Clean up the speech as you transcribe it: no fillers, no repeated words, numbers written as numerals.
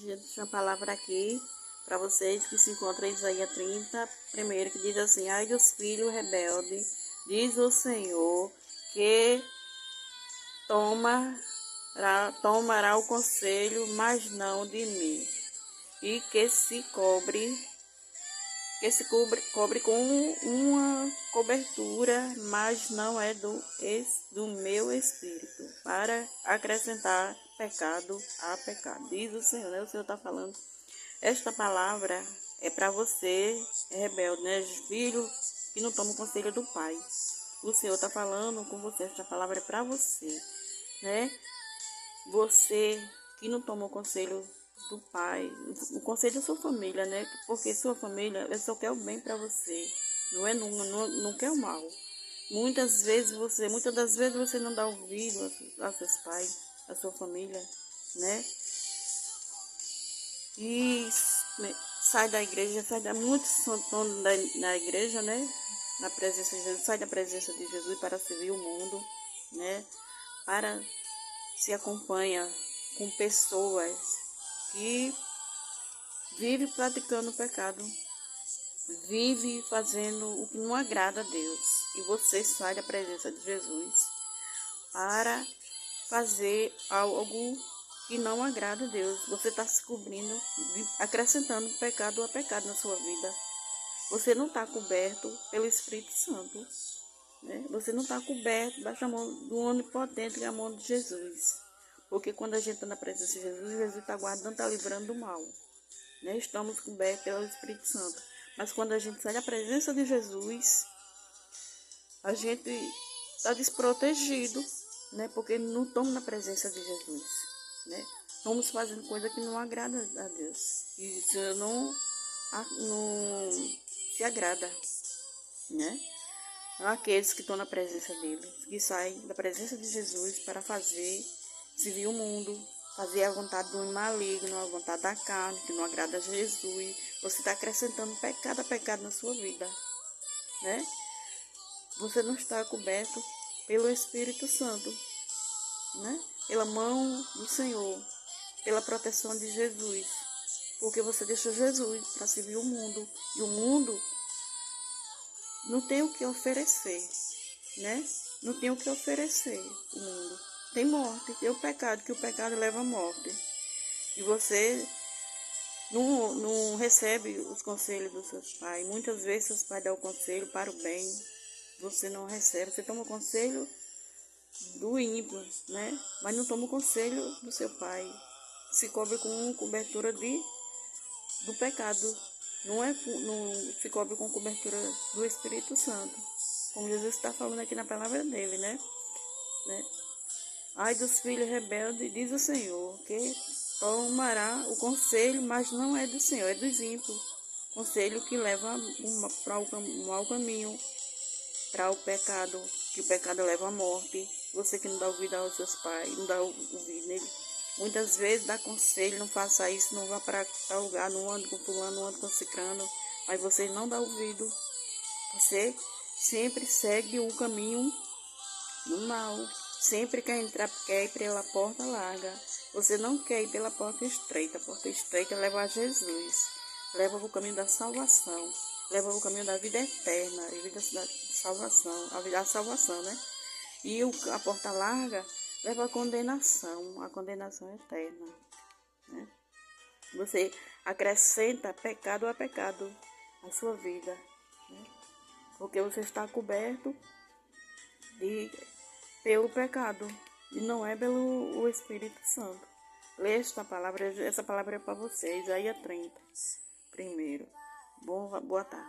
Deixa a palavra aqui para vocês que se encontra em Isaías 30, primeiro, que diz assim: ai dos filhos rebeldes, diz o Senhor, que tomará o conselho, mas não de mim, e que se cobre com uma cobertura, mas não é do meu espírito, para acrescentar pecado a pecado. Diz o Senhor, né? O Senhor está falando. Esta palavra é para você, rebelde, né? Filho que não toma o conselho do pai. O Senhor está falando com você. Esta palavra é para você, né? Você que não toma o conselho do pai, o conselho da sua família, né? Porque sua família só quer o bem para você, não quer o mal. Muitas das vezes você não dá ouvido a seus pais, a sua família, né? E sai da igreja, muitos estão na igreja, né? Na presença de Jesus, sai da presença de Jesus para servir o mundo, né? Para se acompanha com pessoas que vivem praticando o pecado, vive fazendo o que não agrada a Deus. E você sai da presença de Jesus para fazer algo que não agrada a Deus. Você está se cobrindo, acrescentando pecado a pecado na sua vida. Você não está coberto pelo Espírito Santo, né? Você não está coberto baixo a mão do onipotente, que é a mão de Jesus. Porque quando a gente está na presença de Jesus, Jesus está guardando, está livrando do mal, né? Estamos cobertos pelo Espírito Santo. Mas quando a gente sai da presença de Jesus, a gente está desprotegido, né? Porque não estamos na presença de Jesus, né? Estamos fazendo coisa que não agrada a Deus. E isso não se agrada, né? Aqueles que estão na presença dele, que saem da presença de Jesus para servir o mundo, fazer a vontade do maligno, a vontade da carne, que não agrada a Jesus. Você está acrescentando pecado a pecado na sua vida, né? Você não está coberto pelo Espírito Santo, né? Pela mão do Senhor, pela proteção de Jesus, porque você deixou Jesus para servir o mundo, e o mundo não tem o que oferecer, né? Não tem o que oferecer o mundo. Tem morte, tem o pecado, que o pecado leva à morte. E você não recebe os conselhos dos seus pais. Muitas vezes seus pais dão o conselho para o bem. Você não recebe. Você toma o conselho do ímpio, né? Mas não toma o conselho do seu pai. Se cobre com cobertura do pecado. Não se cobre com cobertura do Espírito Santo. Como Jesus está falando aqui na palavra dele, né? Ai dos filhos rebeldes, diz o Senhor, que tomará o conselho, mas não é do Senhor, é dos ímpios. Conselho que leva para um mau caminho, para o pecado, que o pecado leva à morte. Você que não dá ouvido aos seus pais, não dá ouvido nele. Muitas vezes dá conselho, não faça isso, não vá para tal lugar, não ande com fulano, não ande com ciclano, mas você não dá ouvido. Você sempre segue o caminho do mal. Sempre quer ir pela porta larga. Você não quer ir pela porta estreita. A porta estreita leva a Jesus. Leva o caminho da salvação. Leva o caminho da vida eterna. A vida da salvação. A salvação, né? E a porta larga leva a condenação eterna, né? Você acrescenta pecado a pecado na sua vida, né? Porque você está coberto pelo pecado e não é pelo Espírito Santo. Lê essa palavra é para vocês. Isaías 30, primeiro. Boa tarde.